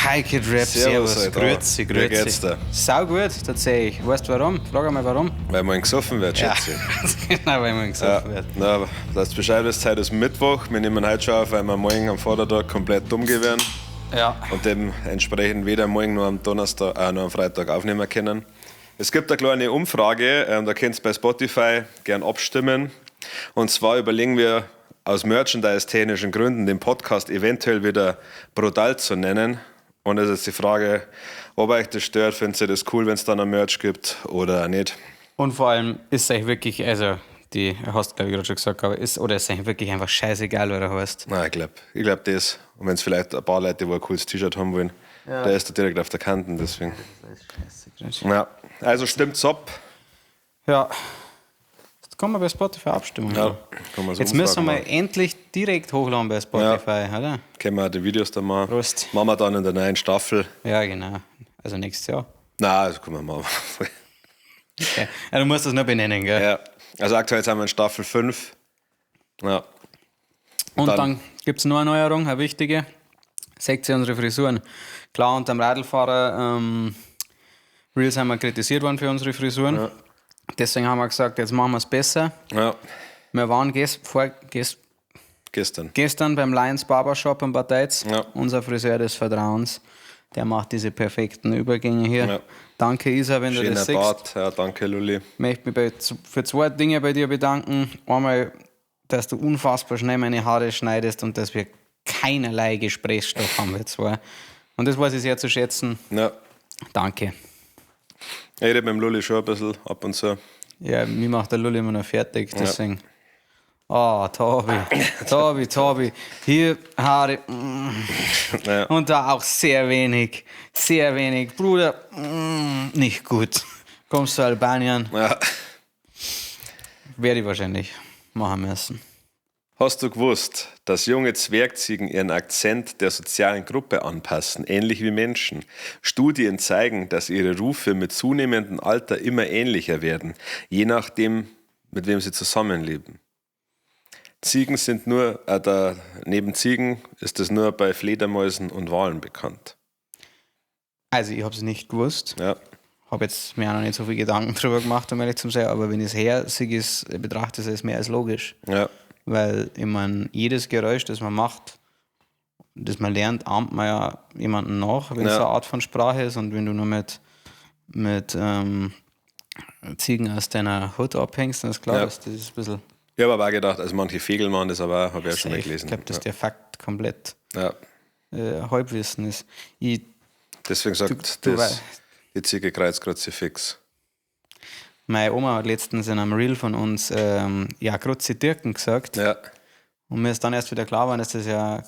Hi Kid Rap, servus, grüezi. Wie geht's dir? Sau gut, tatsächlich. Weißt du warum? Frag einmal warum. Weil man gesoffen wird, Ja, schätze ich. ganz genau, weil man gesoffen wird. Na, aber dass du Bescheid wisst, heute ist Mittwoch. Wir nehmen heute schon auf, weil wir morgen am Vatertag komplett dumm gewesen. Ja. Und dementsprechend weder morgen noch am Donnerstag, noch am Freitag aufnehmen können. Es gibt eine kleine Umfrage, da könnt ihr bei Spotify gern abstimmen. Und zwar überlegen wir aus merchandise-technischen Gründen den Podcast eventuell wieder brutal zu nennen. Und es ist jetzt die Frage, ob euch das stört, findet ihr das cool, wenn es dann ein Merch gibt oder nicht. Und vor allem ist es euch wirklich, also, hast glaube ich gerade schon gesagt, aber ist es euch wirklich einfach scheißegal, wer du heißt. Nein, ich glaub das. Und wenn es vielleicht ein paar Leute, die ein cooles T-Shirt haben wollen, der ist da direkt auf der Kante, deswegen. Ja, also stimmt's ab. Ja. Jetzt kann man bei Spotify abstimmen. Ja, kann man so Jetzt müssen wir umfragen endlich direkt hochladen bei Spotify, oder? Können wir auch die Videos dann machen. Prost. Machen wir dann in der neuen Staffel. Ja, genau. Also nächstes Jahr. Nein, das können wir machen. Okay. Ja, du musst das nur benennen, gell? Ja, also aktuell sind wir in Staffel 5. Ja. Und dann gibt es noch eine Neuerung, eine wichtige. Seht ihr unsere Frisuren. Klar, unter dem Radlfahrer Reels haben wir kritisiert worden für unsere Frisuren. Ja. Deswegen haben wir gesagt, jetzt machen wir es besser. Ja, Wir waren gestern beim Lions Barbershop in Bad Teiz. Ja. Unser Friseur des Vertrauens. Der macht diese perfekten Übergänge hier. Ja. Danke, Isa, wenn du schöner das siehst. Bart. Ja, danke, Lulli. Ich möchte mich für zwei Dinge bei dir bedanken. Einmal, dass du unfassbar schnell meine Haare schneidest und dass wir keinerlei Gesprächsstoff haben, wir zwei. Und das weiß ich sehr zu schätzen. Ja. Danke. Ich rede mit dem Lulli schon ein bisschen ab und zu. Ja, mir macht der Lulli immer noch fertig, deswegen. Oh, Tobi. Hier Haare. Ja. Und da auch sehr wenig. Bruder, nicht gut. Kommst du Albanien? Ja. Werde ich wahrscheinlich machen müssen. Hast du gewusst, dass junge Zwergziegen ihren Akzent der sozialen Gruppe anpassen, ähnlich wie Menschen? Studien zeigen, dass ihre Rufe mit zunehmendem Alter immer ähnlicher werden, je nachdem, mit wem sie zusammenleben. Ziegen sind neben Ziegen ist es nur bei Fledermäusen und Walen bekannt. Also, ich habe es nicht gewusst. Ja. Habe jetzt mir auch noch nicht so viel Gedanken drüber gemacht, um ehrlich zu sein, aber wenn ich es her sehe, betrachte ich es mehr als logisch. Ja. Weil, ich meine, jedes Geräusch, das man macht, das man lernt, ahmt man ja jemanden nach, wenn es eine Art von Sprache ist. Und wenn du nur mit Ziegen aus deiner Hut abhängst, dann ist klar, dass das ist ein bisschen. Ich habe aber auch gedacht, also manche Vögel machen das aber auch, habe ich ja schon mal gelesen. Ich glaube, dass der Fakt komplett Ja. Halbwissen ist. Deswegen sagt die Ziege Kreuzkruzifix. Meine Oma hat letztens in einem Reel von uns Kruzitürken gesagt. Ja. Und mir ist dann erst wieder klar geworden, dass das ja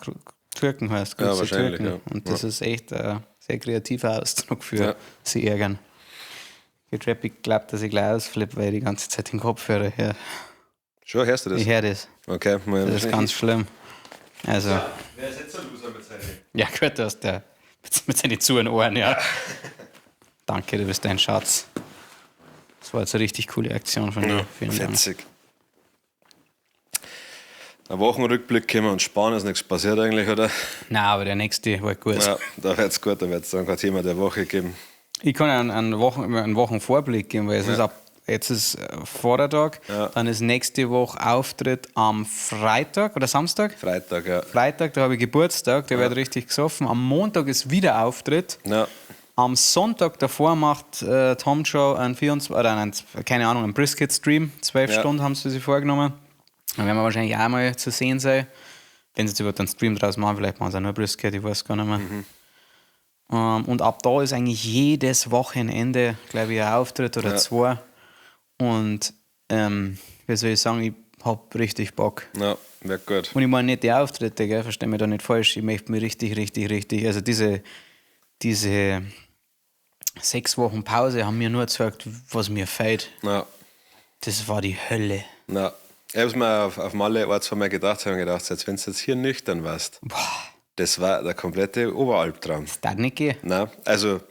Türken heißt. Ja, wahrscheinlich, Türken. ja. Und das ist echt ein sehr kreativer Ausdruck für sie ärgern. Ich glaube, dass ich gleich ausflippe, weil ich die ganze Zeit den Kopfhörer höre. Schon, hörst du das? Ich höre das. Okay. Das ist ganz schlimm. Also. Ja, wer ist jetzt so Loser mit seinen? Ja, gut, dass der mit seinen zuren Ohren, ja. Danke, du bist ein Schatz. Das war jetzt eine richtig coole Aktion von dir. Vielen Dank. Fetzig. Ein Wochenrückblick können wir uns sparen, ist nichts passiert eigentlich, oder? Nein, aber der nächste war gut. Ja, da wird es gut, da wird es dann kein Thema der Woche geben. Ich kann einen Wochenvorblick geben, weil jetzt ist Vatertag, dann ist nächste Woche Auftritt am Freitag oder Samstag? Freitag, ja. Freitag, da habe ich Geburtstag, der wird richtig gesoffen. Am Montag ist wieder Auftritt. Ja. Am Sonntag davor macht Tom Joe einen einen Brisket-Stream. 12 Stunden haben sie sich vorgenommen. Dann werden wir wahrscheinlich auch mal zu sehen sein. Wenn sie jetzt überhaupt einen Stream draus machen, vielleicht machen sie auch nur Brisket, ich weiß gar nicht mehr. Und ab da ist eigentlich jedes Wochenende, glaube ich, ein Auftritt oder zwei. Und wie soll ich sagen, ich habe richtig Bock. Ja, wird gut. Und ich meine nicht die Auftritte, gell, versteh mich da nicht falsch. Ich möchte mich richtig, also diese 6 Wochen Pause haben mir nur gezeigt, was mir fehlt. Ja. Das war die Hölle. Ja. Ich habe es mir auf Malle ein, zwei Mal gedacht, wenn du jetzt hier nüchtern warst. Boah. Das war der komplette Oberalbtraum. Das darf nicht gehen. Nein, also,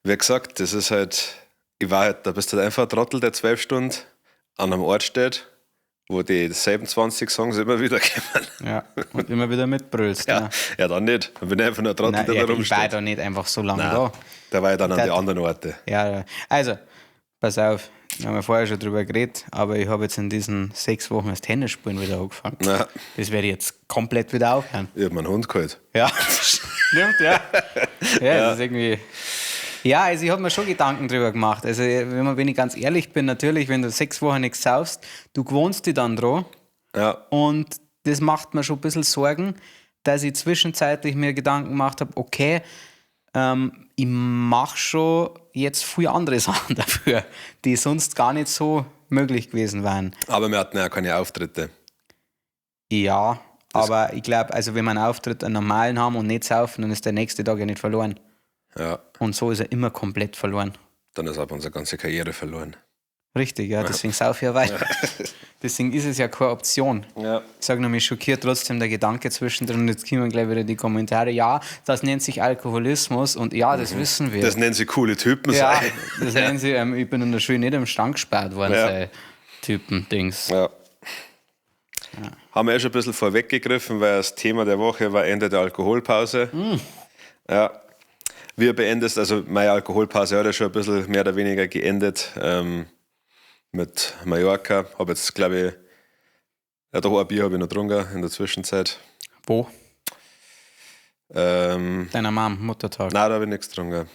wie gesagt, das ist halt, da bist du halt einfach ein Trottel, der 12 Stunden an einem Ort steht wo die selben 20 Songs immer wieder kommen. Ja, und immer wieder mitbrüllst. Ja, Ne? ja, dann nicht. Dann bin ich einfach nur ein Trottel, Nein, der ja, da ich war rumsteht. da nicht einfach so lange Nein, da. da war ich dann an die Der- anderen Orte. Ja, also, pass auf, wir haben ja vorher schon drüber geredet, aber ich habe jetzt in diesen 6 Wochen das Tennisspielen wieder angefangen. Nein, Das werde ich jetzt komplett wieder aufhören. ich habe meinen Hund geholt. Ja, stimmt, ja. Ja, das ist irgendwie. Ja, also ich habe mir schon Gedanken drüber gemacht. Also, wenn ich ganz ehrlich bin, natürlich, wenn du 6 Wochen nichts saufst, du gewohnst dich dann dran. Ja, Und das macht mir schon ein bisschen Sorgen, dass ich zwischenzeitlich mir Gedanken gemacht habe, okay, ich mache schon jetzt viele andere Sachen dafür, die sonst gar nicht so möglich gewesen wären. aber wir hatten ja keine Auftritte. Ja, aber ich glaube, also wenn wir einen Auftritt, einen normalen haben und nicht saufen, dann ist der nächste Tag ja nicht verloren. Ja, Und so ist er immer komplett verloren. dann ist aber unsere ganze Karriere verloren. Richtig, ja, deswegen sauf ich ja weiter. Deswegen ist es ja keine Option. Ja. Ich sage nur, mich schockiert trotzdem der Gedanke zwischendrin und jetzt kommen gleich wieder die Kommentare. Ja, das nennt sich Alkoholismus und ja, das wissen wir. Das nennen sie coole Typen ja, sein. das nennen sie, ich bin in der Schule nicht im Stand gesperrt worden, Ja. sei Typen-Dings. Ja. Haben wir ja schon ein bisschen vorweggegriffen, weil das Thema der Woche war Ende der Alkoholpause. Ja. Wie beendest, also meine Alkoholpause hat ja schon ein bisschen mehr oder weniger geendet mit Mallorca. Habe jetzt, glaube ich, ja doch ein Bier habe ich noch getrunken in der Zwischenzeit. Wo? Nein, Deiner Mom, Muttertag. da habe ich nichts getrunken.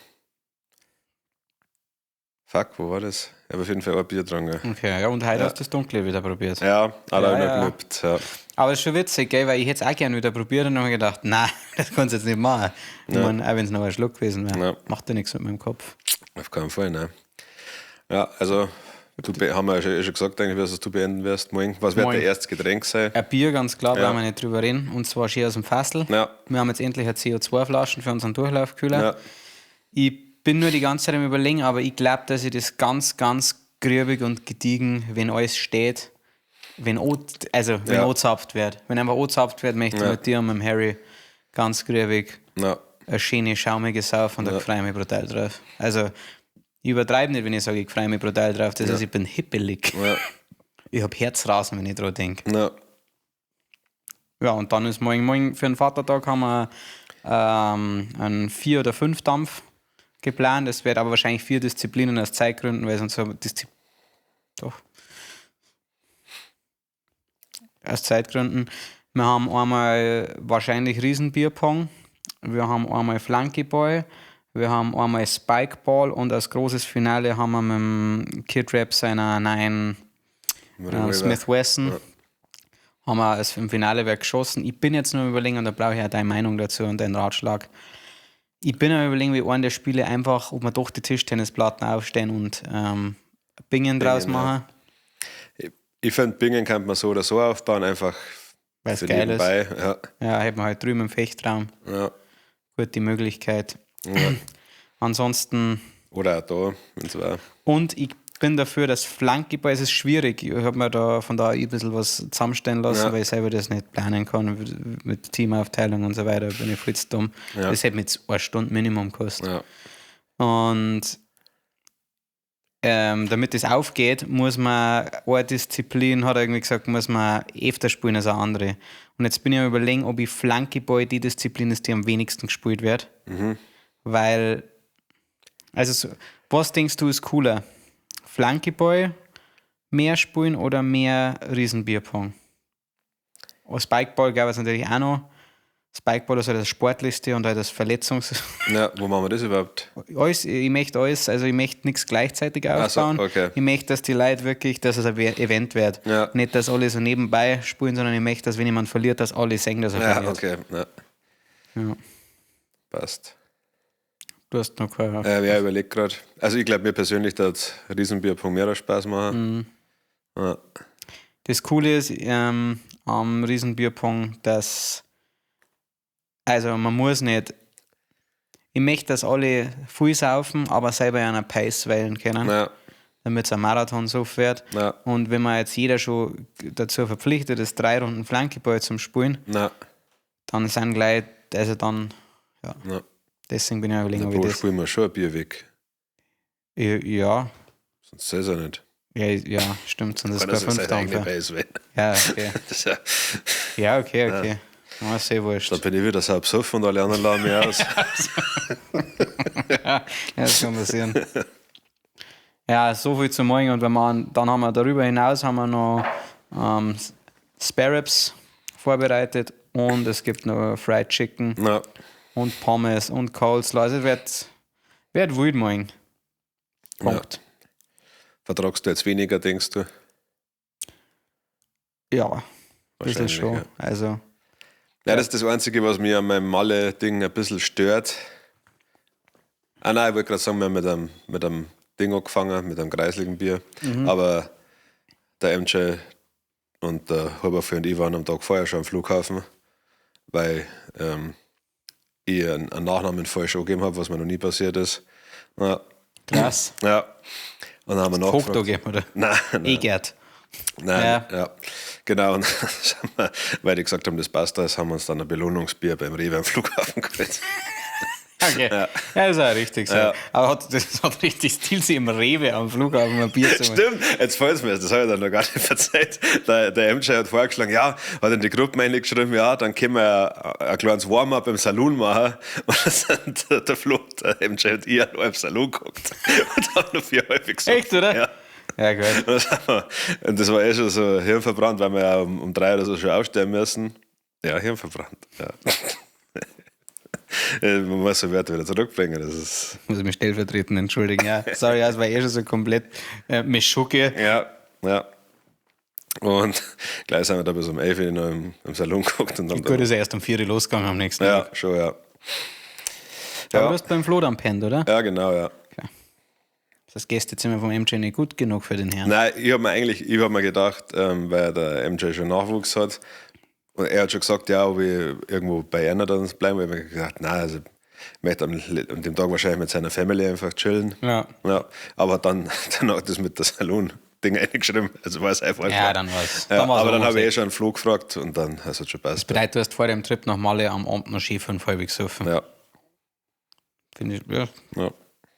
Fuck, wo war das? Ich habe auf jeden Fall ein Bier getrunken. Okay, ja, und heute hast du das Dunkle wieder probiert. Ja, alle Ja, habe ich ja. noch geliebt. Ja. Aber es ist schon witzig, gell, weil ich hätte es auch gerne wieder probiert und dann habe ich gedacht, nein, das kannst du jetzt nicht machen. Ich meine, auch wenn es noch ein Schluck gewesen wäre, Ja. macht ja nichts mit meinem Kopf. Auf keinen Fall, ne? Ja, also, haben wir ja schon gesagt, eigentlich, was du beenden wirst. Morgen. Was wird Morgen. der erste Getränk sein? Ein Bier, ganz klar, Ja. brauchen wir nicht drüber reden. Und zwar schön aus dem Fassel. Ja. Wir haben jetzt endlich eine CO2-Flaschen für unseren Durchlaufkühler. Ja. Ich bin nur die ganze Zeit am Überlegen, aber ich glaube, dass ich das ganz, ganz grübig und gediegen, wenn alles steht, wenn Ja. angezapft wird. Wenn einfach angezapft wird, möchte ich mit dir und mit dem Harry ganz grübig Ja. eine schöne, schaumige Sauf und da freue ich mich brutal drauf. Also, ich übertreibe nicht, wenn ich sage, ich freue mich brutal drauf. Das heißt, ich bin hippelig. Ja. Ich habe Herzrasen, wenn ich dran denke. Ja. Ja, und dann ist morgen für den Vatertag haben wir einen 4 oder 5 Dampf geplant. Es wird aber wahrscheinlich 4 Disziplinen aus Zeitgründen, weil sonst haben aus Zeitgründen. Wir haben einmal wahrscheinlich Riesenbierpong, wir haben einmal Flunkyball, wir haben einmal Spikeball und als großes Finale haben wir mit dem Kid Rap seiner neuen Smith Wesson haben wir es im Finale wer geschossen. Ich bin jetzt nur überlegen, und da brauche ich auch deine Meinung dazu und deinen Ratschlag. Ich bin am überlegen, wie einen der Spiele einfach, ob wir doch die Tischtennisplatten aufstellen und Bingen draus machen. Ich finde, Bingen kann man so oder so aufbauen, einfach Weil es für geil ist. nebenbei. Ja. Ja, hätten wir halt drüben im Fechtraum. Ja. Gut, die Möglichkeit. Ja. Ansonsten, Oder auch da, wenn es war. und ich bin dafür, dass Flunkyball, es ist schwierig. Ich habe mir da von da ein bisschen was zusammenstellen lassen, Ja. weil ich selber das nicht planen kann mit Teamaufteilung und so weiter. Bin ich viel zu dumm. Ja. Das hätte mir jetzt 1 Stunde Minimum gekostet. Ja. Und damit das aufgeht, muss man eine Disziplin, hat er irgendwie gesagt, muss man öfter spielen als eine andere. Und jetzt bin ich am Überlegen, ob ich Flunkyball die Disziplin ist, die am wenigsten gespielt wird. Weil, also, was denkst du ist cooler? Flunkyball mehr spielen oder mehr Riesenbierpong? Spikeball gab es natürlich auch noch. Spikeball ist halt das Sportlichste und halt das Verletzungs... Ja, wo machen wir das überhaupt? Alles, ich möchte nichts gleichzeitig Ach so, aufbauen. okay. Ich möchte, dass die Leute wirklich, dass es ein Event wird. Ja. Nicht, dass alle so nebenbei spielen, sondern ich möchte, dass wenn jemand verliert, dass alle sehen, dass er Ja, verliert. okay. Ja. Ja. Passt. Du hast noch keine... Ja, ich überlege gerade. Also ich glaube, mir persönlich hat Riesenbierpong mehr Spaß machen. Ja. Das Coole ist am Riesenbierpong, dass also man muss nicht, ich möchte, dass alle viel saufen, aber selber einen Pace wählen können, Ja. damit es ein Marathon so wird. Ja. Und wenn man jetzt jeder schon dazu verpflichtet ist, 3 Runden Flunkyball zum Spielen, Na, dann sind gleich, also dann, ja, na. deswegen bin ich überlegen, ob Pro ich das... spielen wir schon ein Bier weg. Ja, Sonst ist es ja nicht. Ja, stimmt. Sonst ist Kann bei das 5 seine eigene Dampfer. Base werden. Ja, okay. Das ist ja, Ja, okay. Ja, sehr wurscht. da bin ich wieder so besoffen und alle anderen laden mich aus. Ja, das kann passieren. Ja, so viel zu morgen. Und dann haben wir darüber hinaus haben wir noch Spare Ribs vorbereitet und es gibt noch Fried Chicken Na, und Pommes und Coleslaw. Also es wird wild morgen. Punkt. vertragst du jetzt weniger, denkst du? Ja, ein bisschen Wahrscheinlich, schon. ja. Also, Ja, das ist das Einzige, was mir an meinem Malle-Ding ein bisschen stört. Ah nein, ich wollte gerade sagen, wir haben mit einem Ding angefangen, mit einem kreisligen Bier. Aber der MJ und der Huberfi und ich waren am Tag vorher schon am Flughafen, weil ich einen Nachnamen falsch angegeben habe, was mir noch nie passiert ist. krass. Ja. Und dann haben wir Foto nachgefragt. geben, oder? Nein. Egert. Nein, Ja. ja. Genau. Und weil die gesagt haben, das passt, das haben wir uns dann ein Belohnungsbier beim Rewe am Flughafen geholt. Okay. Ja, ist auch richtig so. Ja. Aber das hat richtig Stil, sie im Rewe am Flughafen ein Bier zu machen. Stimmt, jetzt fällt es mir, das habe ich dann noch gar nicht verzeiht. Der MJ hat vorgeschlagen, ja, hat in die Gruppe geschrieben, ja, dann können wir ein kleines Warm-up im Saloon machen. Und dann sind der Flo, der MJ und ich allein im Saloon geguckt und haben noch 4 häufig gesagt. Echt, oder? Ja. Ja, gut. Und das war schon so hirnverbrannt, weil wir ja um 3 oder so schon aufstehen müssen. Ja, hirnverbrannt. Ja. Man muss so Wörter wieder zurückbringen. Das ist Muss ich mich stellvertretend entschuldigen. Ja, sorry, das war schon so komplett Mischugge. ja. Und gleich sind wir da bis um 11 Uhr noch im Salon geguckt. Und dann Gut, ist er erst um 4 Uhr losgegangen am nächsten ja, Tag. schon, ja. Aber du Ja, hast beim Flo dann pennt, oder? ja, genau, ja. Das Gästezimmer vom MJ nicht gut genug für den Herrn. Nein, ich habe mir gedacht, weil der MJ schon Nachwuchs hat, und er hat schon gesagt, ja, ob ich irgendwo bei einer dann bleiben will. Ich habe mir gedacht, nein, also ich möchte an dem Tag wahrscheinlich mit seiner Family einfach chillen. Ja. Aber danach das mit der Salon-Ding eingeschrieben, also war es einfach. Ja, dann war's. Ja, Dann war's aber dann auch habe ich was. schon einen Flug gefragt und dann hat es schon passt. Bedeutet, du hast vor dem Trip nach Malle am Abend noch Ski 5 halb gesoffen. Ja, Finde ich, ja, ja.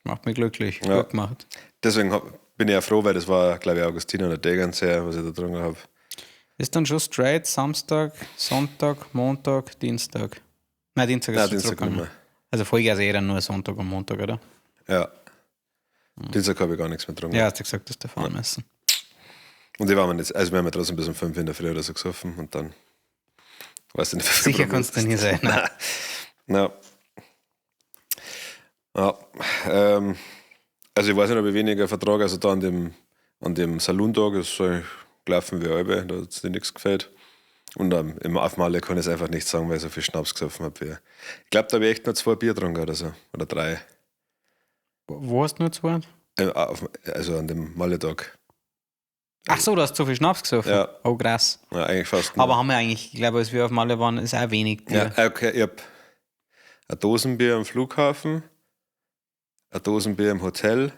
macht mich glücklich. Ja. Gut gemacht. Deswegen bin ich auch froh, weil das war, glaube ich, Augustiner und der ganz sehr, was ich da drin habe. Ist dann schon straight Samstag, Sonntag, Montag, Dienstag. Nein, Dienstag ist Nein, schon Dienstag zurückgegangen. nicht Also Vollgas dann nur Sonntag und Montag, oder? Ja. Dienstag habe ich gar nichts mehr drin. Ja, hast du gesagt, dass du fahren müssen. Und die waren jetzt, also wir haben ja trotzdem bis um 5 in der Früh oder so gesoffen und dann weißt du nicht, Sicher kannst du nie sein. Nein. Ja. Ja. Also ich weiß nicht, ob ich weniger Vertrag, also da an dem Saloon-Tag ist so gelaufen wie halbe, da hat es dir nichts gefällt. Und im Aufmalle kann ich es einfach nicht sagen, weil ich so viel Schnaps gesoffen habe. Ich glaube, da habe ich echt nur 2 Bier getrunken oder so. Oder 3. Wo hast du nur zwei? Also an dem Malle-Tag. Ach so, du hast so viel Schnaps gesoffen? Ja. Oh, krass. Ja, eigentlich fast nur. Aber haben wir eigentlich, ich glaube, als wir auf Malle waren, ist auch wenig Bier. Ja, okay, ich habe ein Dosenbier am Flughafen, ein Dosenbier im Hotel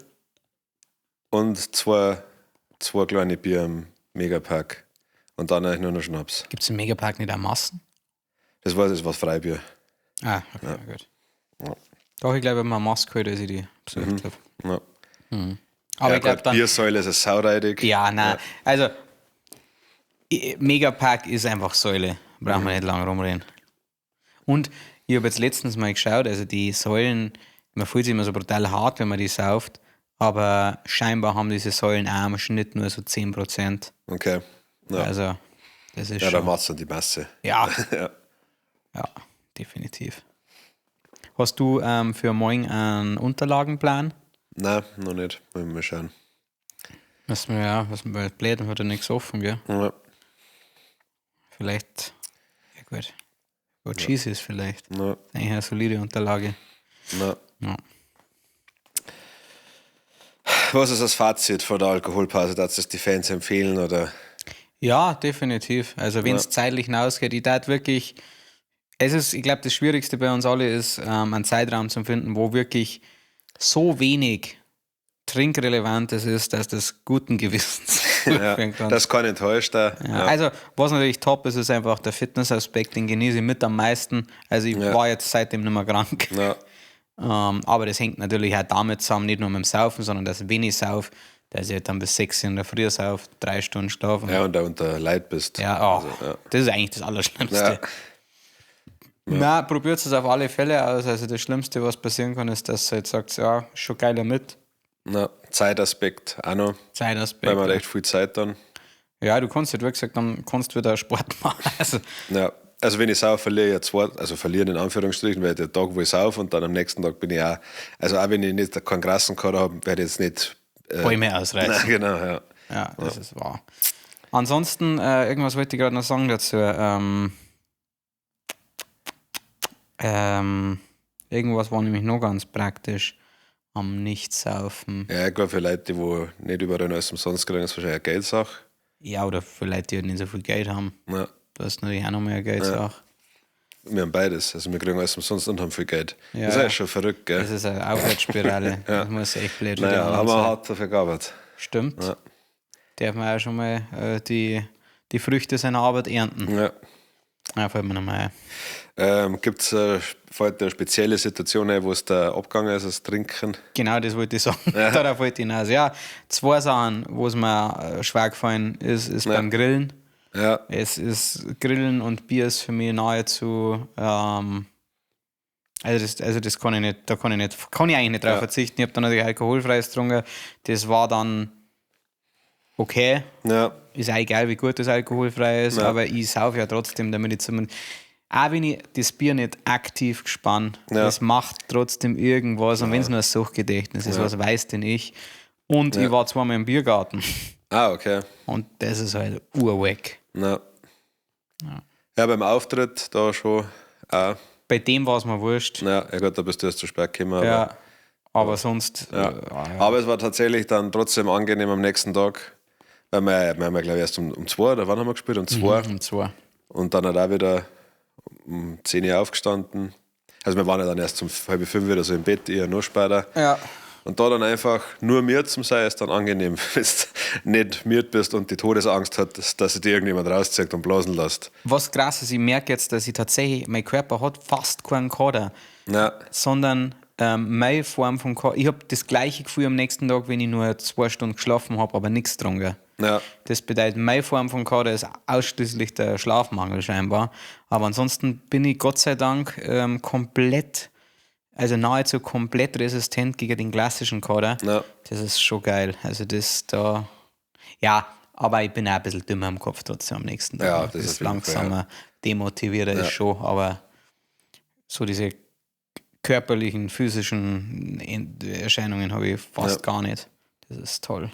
und zwei kleine Bier im Megapack. Und dann eigentlich nur noch Schnaps. Gibt es im Megapark nicht auch Massen? Das war Freibier. Ah, okay, gut. Doch, ich glaube, ich habe mal eine Maske geholt, als ich die besucht habe. Ja. Aber Ja, ich glaube gut, dann. Biersäule ist ein saureidig. Ja, nein. Also, Megapack ist einfach Säule. Brauchen wir nicht lange rumreden. Und ich habe jetzt letztens mal geschaut, also die Säulen, man fühlt sich immer so brutal hart, wenn man die sauft, aber scheinbar haben diese Säulen auch im Schnitt nur so 10%. Okay. Ja, Also, das ist ja da schon. macht es dann die Masse. Ja, Ja. ja, definitiv. Hast du für morgen einen Unterlagenplan? Nein, noch nicht. Wollen wir mal schauen. Was mir blöd, dann hat er nichts offen, gell? Ja. Vielleicht, ja gut. Gut, Cheese ist vielleicht. Ja. Eigentlich eine solide Unterlage. Ja. Ja. Was ist das Fazit von der Alkoholpause? Darfst du das die Fans empfehlen? Oder? Ja, definitiv. Also wenn es zeitlich hinausgeht, ich darf wirklich, ich glaube, das Schwierigste bei uns alle ist, einen Zeitraum zu finden, wo wirklich so wenig Trinkrelevantes ist, dass das guten Gewissens Ja, durchführen kann. das kann enttäuscht. Ja. Also, was natürlich top ist, ist einfach der Fitnessaspekt, den genieße ich mit am meisten. Also, ich war jetzt seitdem nicht mehr krank. Ja. Aber das hängt natürlich auch damit zusammen, nicht nur mit dem Saufen, sondern dass wenn ich sauf, dass ich halt dann bis 6 in der Früh auf 3 Stunden schlafen. Ja, und da unter Leid bist. Ja, Also, das ist eigentlich das Allerschlimmste. Ja. Na, probiert es auf alle Fälle aus. Also das Schlimmste, was passieren kann, ist, dass ihr jetzt sagt, ja, ist schon geiler mit. Na, Zeitaspekt auch noch. Zeitaspekt. Weil man recht viel Zeit dann. Ja, du kannst halt, wie gesagt, dann kannst du wieder Sport machen. Also wenn ich sauf, verliere ich ja zwei, also verlieren in Anführungsstrichen, weil der Tag, wo ich sauf und dann am nächsten Tag bin ich auch, also auch wenn ich nicht keinen krassen Kader habe, werde ich jetzt nicht Bäume ausreißen. Nein, genau, ja. Ja, das ist wahr. Ansonsten, irgendwas wollte ich gerade noch sagen dazu. Irgendwas war nämlich noch ganz praktisch am Nichtsaufen. Ja, ich glaube, für Leute, die nicht überall alles umsonst kriegen, ist es wahrscheinlich eine Geldsache. Ja, oder für Leute, die halt nicht so viel Geld haben. Ja. Das ist natürlich auch noch mehr Geldsache. Wir haben beides. Also wir kriegen alles umsonst und haben viel Geld. Ja, das ist eigentlich schon verrückt, gell? Das ist eine Aufwärtsspirale. Das muss echt blöd für die Naja, anderen haben wir sein. hart dafür gearbeitet. Stimmt. Ja. Darf man auch schon mal die Früchte seiner Arbeit ernten. Ja. Ja, fällt mir nochmal ein. Gibt es eine spezielle Situation, wo es da abgegangen ist, das Trinken? Genau, das wollte ich sagen. Darauf wollte ich hinaus. Ja, 2 Sachen, wo es mir schwer gefallen ist beim Grillen. Ja. Es ist Grillen und Bier ist für mich nahezu, also das kann ich nicht, kann ich eigentlich nicht drauf verzichten. Ich habe dann natürlich alkoholfreies getrunken. Das war dann okay. Ja. Ist auch egal, wie gut das alkoholfrei ist, aber ich saufe ja trotzdem, damit ich zumindest, auch wenn ich das Bier nicht aktiv gespann, das macht trotzdem irgendwas, und wenn es nur ein Suchtgedächtnis ist, was weiß denn ich. Und ich war zweimal im Biergarten. Ah, okay. Und das ist halt urweg. Ja. Ja, beim Auftritt da schon auch. Bei dem war es mir wurscht. Ja, gut, da bist du erst zu spät gekommen. Aber sonst. Aber es war tatsächlich dann trotzdem angenehm am nächsten Tag. Weil wir haben, glaube ich, erst um 2 oder wann haben wir gespielt? Um 2. Um 2. Und dann hat auch wieder um 10 Uhr aufgestanden. Also wir waren ja dann erst um 4:30 wieder so im Bett, eher noch später. Ja. Und da dann einfach nur miert zum sein, ist dann angenehm, wenn du nicht miert bist und die Todesangst hat, dass sich dir irgendjemand rauszieht und blasen lässt. Was krass ist, ich merke jetzt, dass ich tatsächlich, mein Körper hat fast keinen Kater, Ja. sondern meine Form von Kater. Ich habe das gleiche Gefühl am nächsten Tag, wenn ich nur 2 Stunden geschlafen habe, aber nichts getrunken. Ja. Das bedeutet, meine Form von Kater ist ausschließlich der Schlafmangel scheinbar. Aber ansonsten bin ich Gott sei Dank komplett, also nahezu komplett resistent gegen den klassischen Kater. Ja. Das ist schon geil. Also das da, ja, aber ich bin auch ein bisschen dümmer im Kopf trotzdem am nächsten Tag. Ja, das ist das auf jeden Fall, langsamer, demotivierter ist schon, aber so diese körperlichen, physischen Erscheinungen habe ich fast gar nicht. Das ist toll.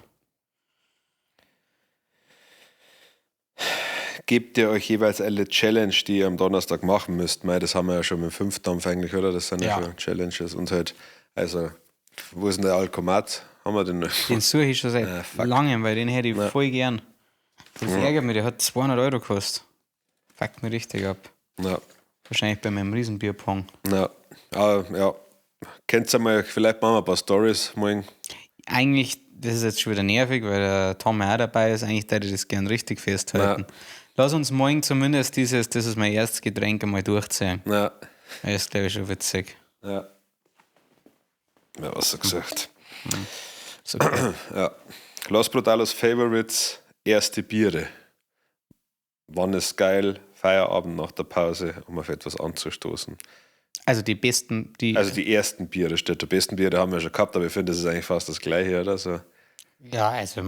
Gebt ihr euch jeweils eine Challenge, die ihr am Donnerstag machen müsst? Mei, das haben wir ja schon mit dem 5. eigentlich, oder? Das sind ja schon Challenges. Und halt, also, wo ist denn der Alkomat? Haben wir den? Den suche ich schon seit langem, weil den hätte ich voll gern. Das ärgert mich, der hat 200 € gekostet. Fuckt mich richtig ab. Ja. Wahrscheinlich bei meinem Riesenbierpong. Ja. Ja. Kennt ihr mal, vielleicht machen wir ein paar Stories morgen. Eigentlich, das ist jetzt schon wieder nervig, weil der Tom auch dabei ist. Eigentlich würde ich das gern richtig festhalten. Lass uns morgen zumindest das ist mein erstes Getränk, einmal durchziehen. Ja. Das ist, glaube ich, schon witzig. Ja. Ja, was er gesagt. So, Ja. Los Brutalos Favorites, erste Biere. Wann ist geil? Feierabend nach der Pause, um auf etwas anzustoßen. also die besten, Also die ersten Biere steht. Die besten Biere haben wir schon gehabt, aber ich finde, das ist eigentlich fast das Gleiche, oder so. ja, also,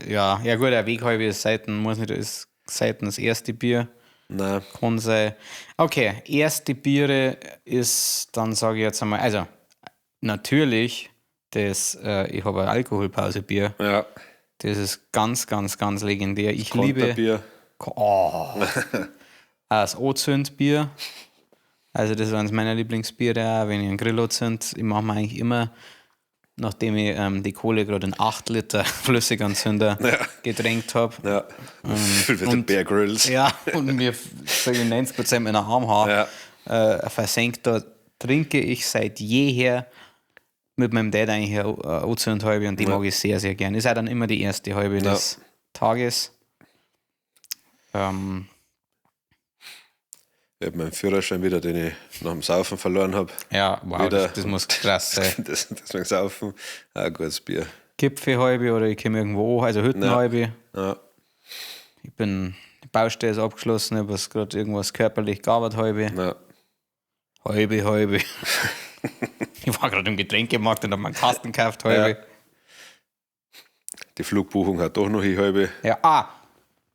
ja gut, der Weghalbe ist muss nicht Seiten das erste Bier. Nein. Kann sein. Okay, erste Biere ist, dann sage ich jetzt einmal, also natürlich, ich habe ein Alkoholpausebier. Ja. Das ist ganz, ganz, ganz legendär. Ich liebe Konterbier. das O-Zünd-Bier. Also das ist eines meiner Lieblingsbiere, auch wenn ich einen Grill anzünd. Ich mache mir eigentlich immer, nachdem ich die Kohle gerade in 8 Liter Flüssiganzünder getränkt habe. Ja. Für den Bear Grylls. Ja, und mir, sage ich, 90% meiner Armhaar versenkt, da trinke ich seit jeher mit meinem Dad eigentlich eine O-Zünd-Halbe und die mag ich sehr, sehr gern. Ist auch dann immer die erste Halbe des Tages. Ich habe meinen Führerschein wieder, den ich nach dem Saufen verloren habe. Ja, wow, das muss krass sein. Deswegen Saufen, ein gutes Bier. Gipfelhalbe oder ich komme irgendwo, also Hüttenhalbe. Ja. Die Baustelle ist abgeschlossen, ich habe gerade irgendwas körperlich gearbeitet, halbe. Ja. Halbe. Ich war gerade im Getränkemarkt und habe mir einen Kasten gekauft, halbe. Ja. Die Flugbuchung hat doch noch eine halbe. Ja,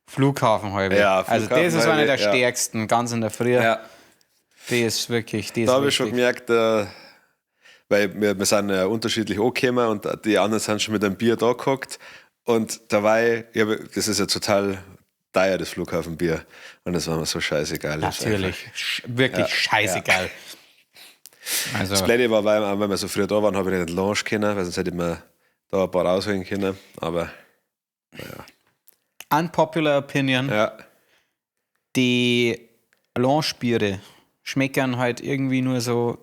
Flughafen halbe. Ja, also Flughafen das ist einer der halbe, ja. stärksten, ganz in der Früh. Ja. Die ist wirklich, die ist Da habe ich schon wichtig. gemerkt, weil wir sind ja unterschiedlich angekommen und die anderen sind schon mit einem Bier da gehockt. Und dabei, das ist ja total teuer, das Flughafenbier. Und das war mir so scheißegal. Natürlich, wirklich scheißegal. Also, Das Blöde war, weil wir so früh da waren, habe ich nicht Lounge können, weil sonst hätte ich mir da ein paar rausholen können. Aber unpopular opinion, ja, die Lounge-Biere schmecken halt irgendwie nur so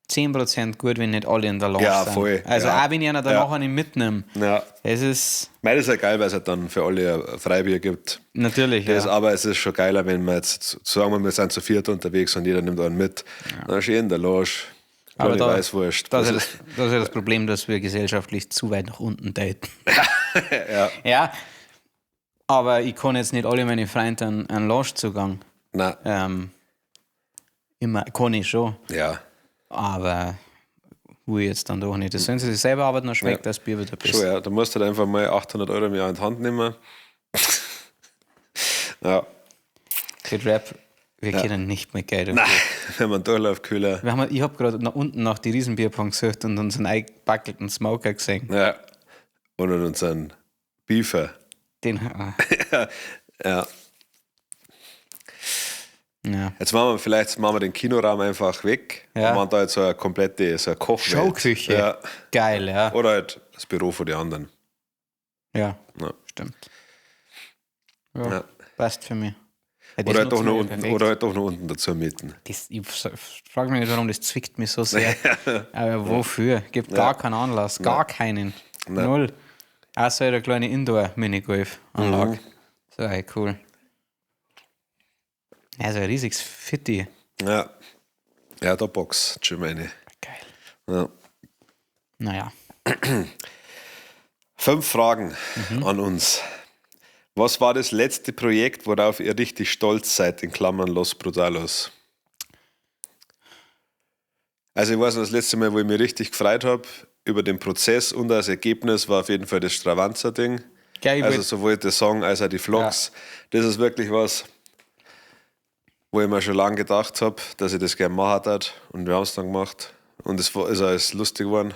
10% gut, wenn nicht alle in der Lounge Ja, sind. voll, Also ja. auch wenn ich einer danach einen mitnehme. ja. Es ist Meines ist ja geil, weil es halt dann für alle ein Freibier gibt. natürlich, Das, ja. aber es ist schon geiler, wenn wir jetzt sagen wir sind zu viert unterwegs und jeder nimmt einen mit. Dann schön in der Lounge. Aber Kleine Weißwurst. das ist ja das Problem, dass wir gesellschaftlich zu weit nach unten daten. Ja. Ja, aber ich kann jetzt nicht alle meine Freunde einen Loungezugang. Nein. Immer kann ich schon, Ja. aber wo ich jetzt dann doch nicht. Das sollen sie sich selber arbeiten, dann schmeckt das Bier wieder Schon, besser. ja. Da musst du halt einfach mal 800 Euro im Jahr in die Hand nehmen. Ja. Kid Rap, wir können nicht mehr Geld Nein, wenn man durchläuft, kühler. Ich habe gerade nach unten nach die Riesenbierpong gesucht und unseren eingebackelten Smoker gesehen. Ja. Und in unseren Beefer. Den, Ja. ja. Jetzt machen wir den Kinoraum einfach weg. Ja. Und machen da jetzt so eine komplette Kochwelt. Showküche. Ja. Geil, ja. Oder halt das Büro von den anderen. Ja, Ja. stimmt. Ja, Ja. passt für mich. Ja, das Oder halt, nutzen wir doch perfekt. noch unten dazu mieten. Ich frage mich nicht, warum das zwickt mich so sehr. Aber wofür? Gibt gar keinen Anlass, gar keinen. Nein. Null. Außer eine kleine Indoor-Minigolf-Anlage. So, hey, cool. Also ein riesiges Fitti. Ja. Ja, da boxt schon meine. Geil. Ja. Naja. 5 Fragen an uns. Was war das letzte Projekt, worauf ihr richtig stolz seid, in Klammern Los Brutalos? Also ich weiß noch, das letzte Mal, wo ich mich richtig gefreut habe über den Prozess und das Ergebnis, war auf jeden Fall das Stravanzer-Ding. Geil, Also sowohl der Song als auch die Vlogs. Das ist wirklich was, wo ich mir schon lange gedacht habe, dass ich das gerne machen würde. Und wir haben es dann gemacht. Und es ist alles lustig geworden.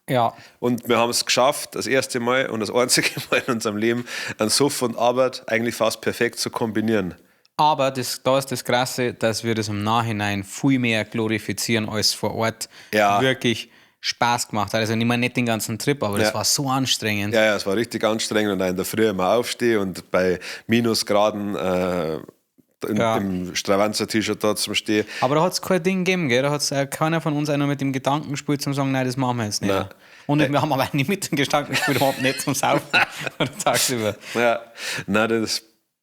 ja. Und wir haben es geschafft, das erste Mal und das einzige Mal in unserem Leben, an Suff und Arbeit eigentlich fast perfekt zu kombinieren. Aber da ist das Krasse, dass wir das im Nachhinein viel mehr glorifizieren als vor Ort. Ja. Wirklich Spaß gemacht hat. Also nicht mal nicht den ganzen Trip, aber das Ja. war so anstrengend. Ja, es war richtig anstrengend und auch in der Früh immer aufstehen und bei Minusgraden im Stravanzer-T-Shirt da zum Stehen. Aber da hat es kein Ding gegeben, gell? Da hat keiner von uns einer mit dem Gedanken gespielt, zum sagen, nein, das machen wir jetzt nicht. Nein. Und wir haben aber nicht mit dem Gedanken gespielt, überhaupt nicht zum Saufen oder tagsüber. Ja, nein,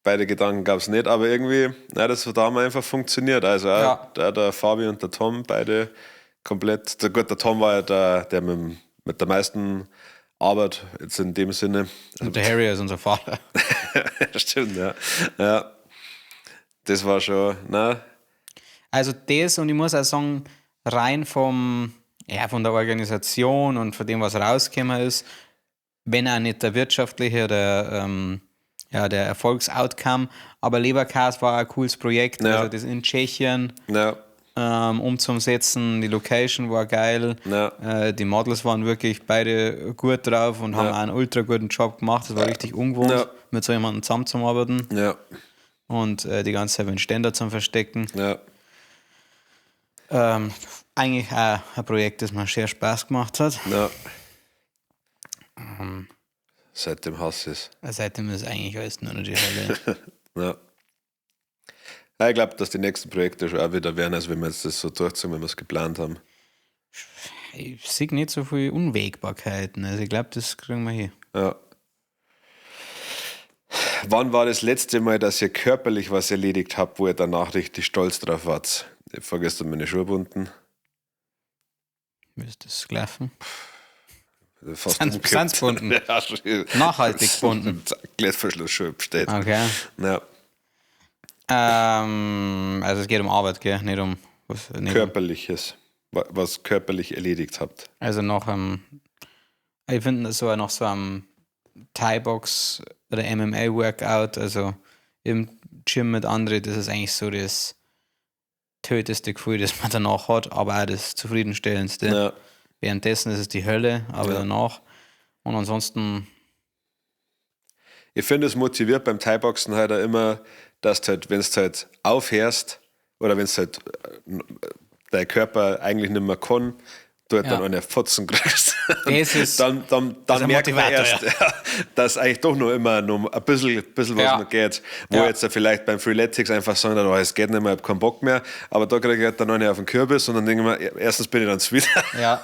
beide Gedanken gab es nicht, aber irgendwie, das hat damals einfach funktioniert. Also auch der Fabi und der Tom, beide komplett. Der Tom war ja der mit der meisten Arbeit, jetzt in dem Sinne. Und der Harry ist unser Vater. Stimmt, ja. Das war schon, Also das, und ich muss auch sagen, rein von der Organisation und von dem, was rausgekommen ist, wenn auch nicht der wirtschaftliche, der Erfolgsoutcome, aber Leberkäse war ein cooles Projekt, Ja. also das in Tschechien ja. umzusetzen, die Location war geil, Ja. die Models waren wirklich beide gut drauf und haben auch einen ultra guten Job gemacht, das war richtig ungewohnt, Ja. mit so jemandem zusammenzuarbeiten Ja, und die ganze Zeit mit Ständer zum Verstecken. ja. Eigentlich auch ein Projekt, das mir sehr Spaß gemacht hat. Ja. Seitdem hasse ich es. Seitdem ist eigentlich alles nur noch die Hölle. Ja. Ja, ich glaube, dass die nächsten Projekte schon auch wieder werden, als wenn wir jetzt das so durchziehen, wenn wir es geplant haben. Ich sehe nicht so viele Unwägbarkeiten. Also ich glaube, das kriegen wir hin. Ja. Wann war das letzte Mal, dass ihr körperlich was erledigt habt, wo ihr danach richtig stolz drauf wart? Ich habe vorgestern meine Schuhe gebunden. Wie ist das gelaufen? Fast Sind gebunden? Ja, Nachhaltig gebunden? Klettverschluss schon besteht. Okay. Ja. Also es geht um Arbeit, gell? Nicht um was, nicht Körperliches, was körperlich erledigt habt. Also noch ich finde so nach so einem Thai-Box oder MMA-Workout, also im Gym mit anderen, das ist eigentlich so das töteste Gefühl, das man danach hat, aber auch das zufriedenstellendste. Ja. Währenddessen ist es die Hölle, aber Ja. danach. Und ansonsten, Ich finde, es motiviert beim Thai-Boxen halt auch immer, dass du halt, wenn du halt aufhörst oder wenn du halt dein Körper eigentlich nicht mehr kann, du halt dann eine Fotzen kriegst. Das ist dann ein merkt man Motivator, erst, dass eigentlich doch noch immer noch ein bisschen was noch geht. Wo jetzt vielleicht beim Freeletics einfach sagen, oh, es geht nicht mehr, ich habe keinen Bock mehr. Aber da kriege ich halt dann noch nicht auf den Kürbis und dann denke ich mir, erstens bin ich dann zufrieden. ja.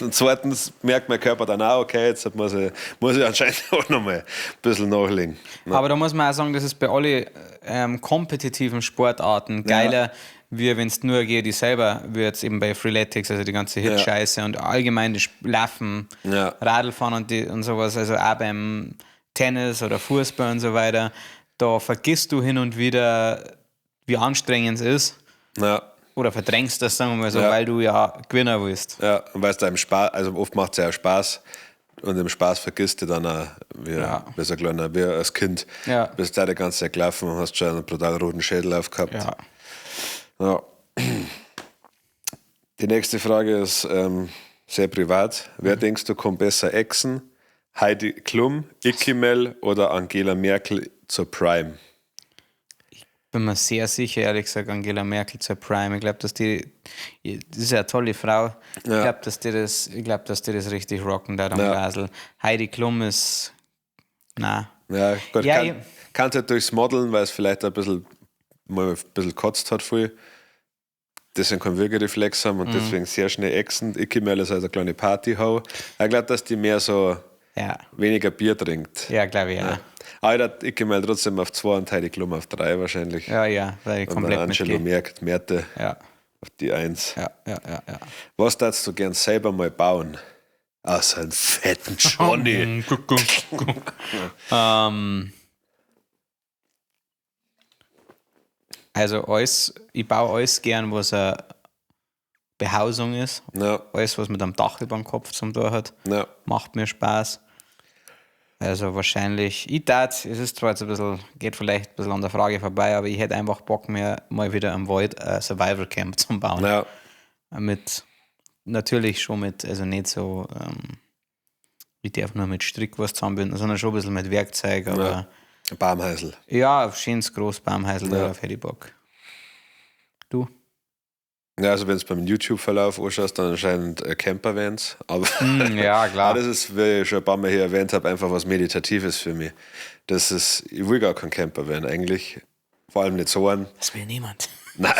Und zweitens merkt mein Körper dann auch, okay, jetzt muss ich anscheinend auch noch mal ein bisschen nachlegen. Ja. Aber da muss man auch sagen, das ist bei allen kompetitiven Sportarten geiler, wie wenn es nur geht, die selber, wie jetzt eben bei Freeletics, also die ganze Hit-Scheiße und allgemein das Laufen, Radlfahren und sowas, also auch beim Tennis oder Fußball und so weiter, da vergisst du hin und wieder, wie anstrengend es ist. Ja. Oder verdrängst das, sagen wir mal so, weil du ja Gewinner willst. Ja, und weil es da im Spaß, also oft macht es ja auch Spaß und im Spaß vergisst du dann auch, wie so ein kleiner, wie als Kind, bist da die ganze Zeit gelaufen und hast schon einen brutal roten Schädel aufgehabt. Ja. Ja. Die nächste Frage ist sehr privat. Wer denkst du kommt besser exen? Heidi Klum, Icky Mel oder Angela Merkel zur Prime? Bin mir sehr sicher, ehrlich gesagt, Angela Merkel zur Prime. Ich glaube, das ist ja eine tolle Frau. Ich glaube, dass die das richtig rocken da am Glasl. Heidi Klum ist, nein. Ja, gut, kann halt durchs Modeln, weil es vielleicht mal ein bisschen kotzt hat früh. Deswegen keinen Würgereflex haben und deswegen sehr schnell exen. Icky Mel ist also eine kleine Partyhau. Ich glaube, dass die mehr so weniger Bier trinkt. Ja, glaube ich auch. Aber ich gehe mal trotzdem auf 2 und Heidi Klum auf 3 wahrscheinlich. Ja, weil ich und komplett dann Angelo Merte auf die 1. Ja. Was darfst du gern selber mal bauen? Außer einen fetten Johnny. Also alles, ich baue alles gern, was eine Behausung ist. Ja. Alles, was mit einem Dach über dem Kopf zum Tor hat. Ja. Macht mir Spaß. Also wahrscheinlich, es ist zwar jetzt geht vielleicht ein bisschen an der Frage vorbei, aber ich hätte einfach Bock, mir mal wieder am Wald ein Survival Camp zu bauen. Ja. Natürlich schon mit, also nicht so, ich darf nur mit Strick was zusammenbinden, sondern schon ein bisschen mit Werkzeug, aber. Baumhäusl. Ja, schönes großes Baumhäusl, darauf hätte ich Bock. Du? Ja, also wenn du beim YouTube-Verlauf anschaust, dann anscheinend Camper-Vans. Aber ja, klar. das ist, wie ich schon ein paar Mal hier erwähnt habe, einfach was Meditatives für mich. Ich will gar kein Camper-Van eigentlich. Vor allem nicht so einen. Das will niemand. Nein,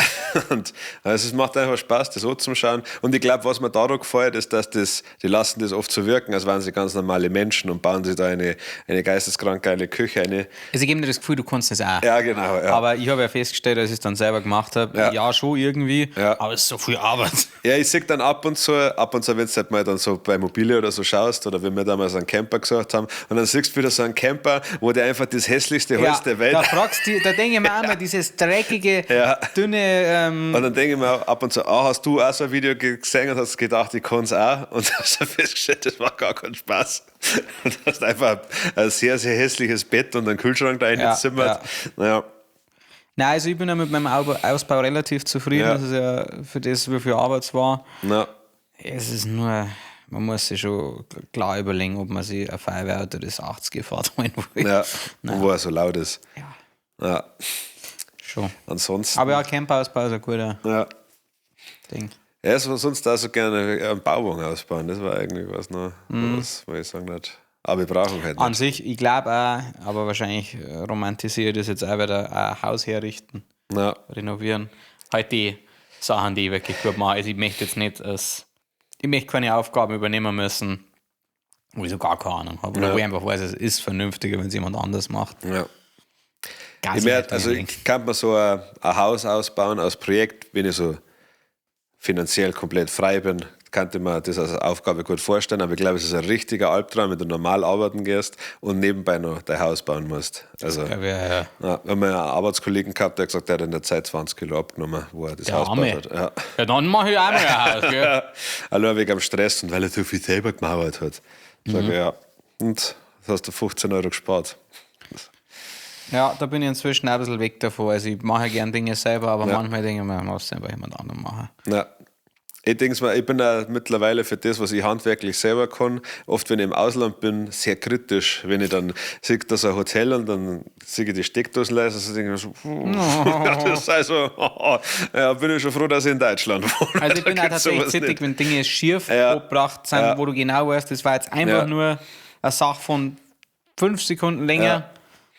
und also es macht einfach Spaß, das anzuschauen. Und ich glaube, was mir da gefällt, ist, dass die lassen das oft so wirken, als wären sie ganz normale Menschen und bauen sich da eine geisteskrank geile Küche eine. Also ich gebe mir das Gefühl, du kannst das auch. Ja, genau. Ja. Aber ich habe ja festgestellt, als ich es dann selber gemacht habe, ja schon irgendwie, aber es ist so viel Arbeit. Ja, ich sehe dann ab und zu, wenn du halt mal dann so bei Mobile oder so schaust, oder wenn wir damals einen Camper gesagt haben, und dann siehst du wieder so einen Camper, wo der einfach das hässlichste Holz der Welt. Da denke ich mir auch mal, dieses dreckige, dünne. Und dann denke ich mir ab und zu, hast du auch so ein Video gesehen und hast gedacht, ich kann es auch, und hast dann festgestellt, das war gar kein Spaß. Und hast einfach ein sehr, sehr hässliches Bett und einen Kühlschrank da reingezimmert. Naja. Nein, also ich bin ja mit meinem Ausbau relativ zufrieden. Das ist ja für das, wie viel Arbeit es war. Ja. Es ist nur, man muss sich schon klar überlegen, ob man sich ein Feuerwehr oder das 80er Fahrt holen will. Ja, wo er so laut ist. Ja. Schon. Ansonsten. Aber ja, Campausbau ist ein guter Ding. Ja, sonst auch so gerne einen Bauwagen ausbauen. Das war eigentlich was noch, was ich sagen nicht. Aber wir brauchen halt nicht. An sich, ich glaube auch, aber wahrscheinlich romantisiere ich das jetzt auch wieder, ein Haus herrichten, renovieren. Halt die Sachen, die ich wirklich gut mache. Also ich möchte jetzt nicht ich möchte keine Aufgaben übernehmen müssen, wo ich so gar keine Ahnung habe. Oder wo ich einfach weiß, es ist vernünftiger, wenn es jemand anders macht. Ja. Ich kann mir so ein Haus ausbauen als Projekt, wenn ich so finanziell komplett frei bin, könnte man das als Aufgabe gut vorstellen, aber ich glaube, es ist ein richtiger Albtraum, wenn du normal arbeiten gehst und nebenbei noch dein Haus bauen musst. Also, Ja, ja. wir haben einen Arbeitskollegen gehabt, der hat gesagt, der hat in der Zeit 20 Kilo abgenommen, wo er das Der Haus Arme. gebaut hat. Ja. Ja, dann mache ich auch mal ein Haus. Gell? Ja. Allein wegen dem Stress und weil er so viel selber gemauert hat. Sag ich, ja. Und das hast du 15 Euro gespart. Ja, da bin ich inzwischen auch ein bisschen weg davon. Also ich mache gerne Dinge selber, aber manchmal denke ich mir, ich muss es einfach jemand anderem machen. Ja. Ich denke mir, ich bin auch mittlerweile für das, was ich handwerklich selber kann, oft wenn ich im Ausland bin, sehr kritisch. Wenn ich dann sehe, da ist ein Hotel und dann sehe ich die Steckdosen leise, so denke ich mir so, das ist also, ja, bin ich schon froh, dass ich in Deutschland wohne. Also ich bin auch tatsächlich zittig, wenn Dinge schief gebracht sind, wo du genau weißt, das war jetzt einfach nur eine Sache von 5 Sekunden länger,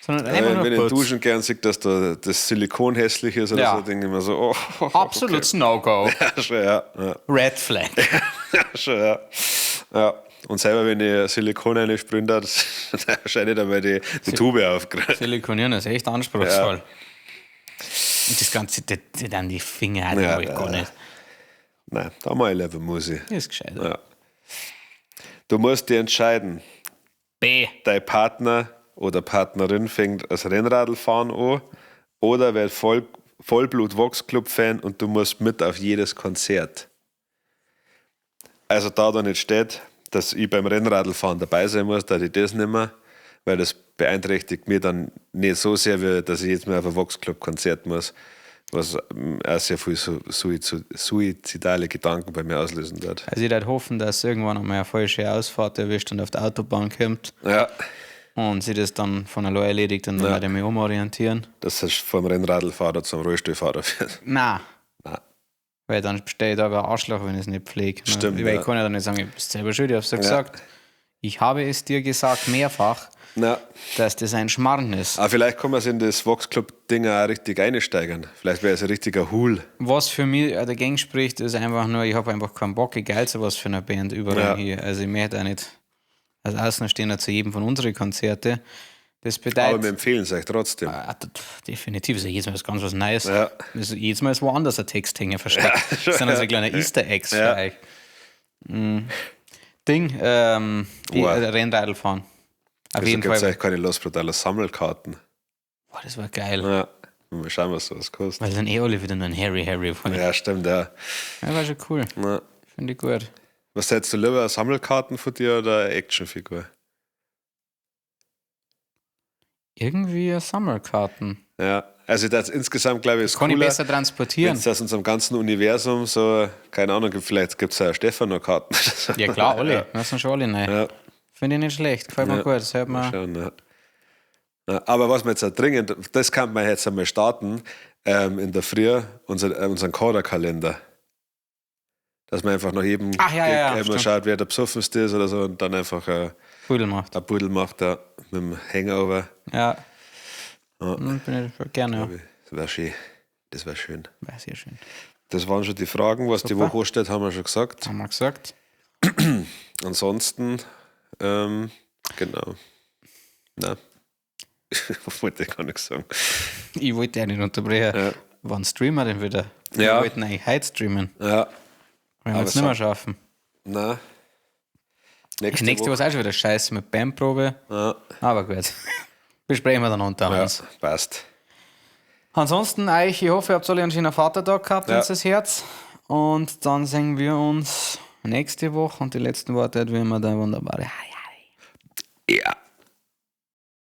sondern einfach nur wenn ich kurz. duschen gern sehe, dass da das Silikon hässlich ist oder so, denke ich mir so, Absolutes No-Go. Ja, schon, ja. Red Flag. Ja, schon, ja. Und selber, wenn ich Silikon reinsprühe, dann wahrscheinlich einmal die Tube aufgreifen. Silikonieren ist echt anspruchsvoll. Und das Ganze, die dann die Finger halt gar nicht. Nein, da mal leben muss ich. Das ist gescheit. Ja. Du musst dir entscheiden, B. dein Partner oder Partnerin fängt als Rennradlfahren an oder wird Vollblut-Vox-Club-Fan und du musst mit auf jedes Konzert. Also da nicht steht, dass ich beim Rennradlfahren dabei sein muss, dass ich das nicht mehr, weil das beeinträchtigt mich dann nicht so sehr, wie dass ich jetzt mal auf ein Vox-Club-Konzert muss, was auch sehr viel suizidale Gedanken bei mir auslösen wird. Also ich würde hoffen, dass irgendwann einmal eine falsche Ausfahrt erwischt und auf der Autobahn kommt Ja, und sie das dann von allein erledigt und dann werde ich mich umorientieren. dass es vom Rennradlfahrer zum Rollstuhlfahrer wird. Nein. Nein. Weil dann stehe ich da wie ein Arschloch, wenn ich es nicht pflege. Stimmt, Weil ja. ich kann ja dann nicht sagen, ich bin selber schuld, ich habe es ja gesagt. Ich habe es dir gesagt, mehrfach, Na, dass das ein Schmarrn ist. aber vielleicht kann man sich in das Vox-Club-Ding auch richtig einsteigern. Vielleicht wäre es ein richtiger Hul. Was für mich dagegen spricht, ist einfach nur, ich habe einfach keinen Bock, egal zu was für einer Band überall hier. Also ich möchte auch nicht als Außenstehender zu jedem von unseren Konzerten. Das Aber wir bedeutet, empfehlen es euch trotzdem. definitiv ist ja jedes Mal was ganz was Neues. Ja. Jedes Mal ist woanders ein Text hängen versteckt. Das sind also kleine Easter Eggs für euch. Ding, die Rennradl fahren. Auf Also jeden gibt es Fall. euch keine Los Brutaler Sammelkarten. Boah, das war geil. Ja, mal schauen, was sowas kostet. Weil dann alle wieder nur ein Harry wollen. Ja, stimmt, ja. Ja, war schon cool. Na, Finde ich gut. was hättest du lieber, Sammelkarten von dir oder eine Actionfigur? Irgendwie Sammelkarten. Ja, also das insgesamt glaube ich ist Kann ich cooler, besser transportieren. wenn es aus unserem ganzen Universum so, keine Ahnung, vielleicht gibt es auch Stefano-Karten. Ja klar, alle. Das sind schon alle rein. Ja. Finde ich nicht schlecht. Gefällt mir gut. Das hört Mal man. schauen, ja. Ja, aber was wir jetzt auch dringend, das kann man jetzt einmal starten, in der Früh, unseren Kaderkalender. Dass man einfach nach jedem Ach, ja, mal stimmt. schaut, wer der besoffenste ist oder so und dann einfach Pudel macht. ein Pudel macht da mit dem Hangover. Ja. Bin ich gerne, ja. Das wäre schön. Das wäre schön. War sehr schön. Das waren schon die Fragen. Was die Woche steht, haben wir schon gesagt. Haben wir gesagt. Ansonsten, genau. Nein. Wollte ich gar nichts sagen. Ich wollte ja nicht unterbrechen. Ja. Wann streamen wir denn wieder? Wir Ja. wollten eigentlich heute streamen. Ja. Wenn wir Aber es nicht mehr schaffen. Nein. Das nächste Woche ist auch schon wieder scheiße mit Bandprobe. Ja. Aber gut. Besprechen wir dann unter Ja, uns. passt. Ansonsten, ich hoffe, ihr habt alle einen schönen Vatertag gehabt, Ja. unser Herz. Und dann sehen wir uns nächste Woche. Und die letzten Worte hat wie immer der wunderbare Hai.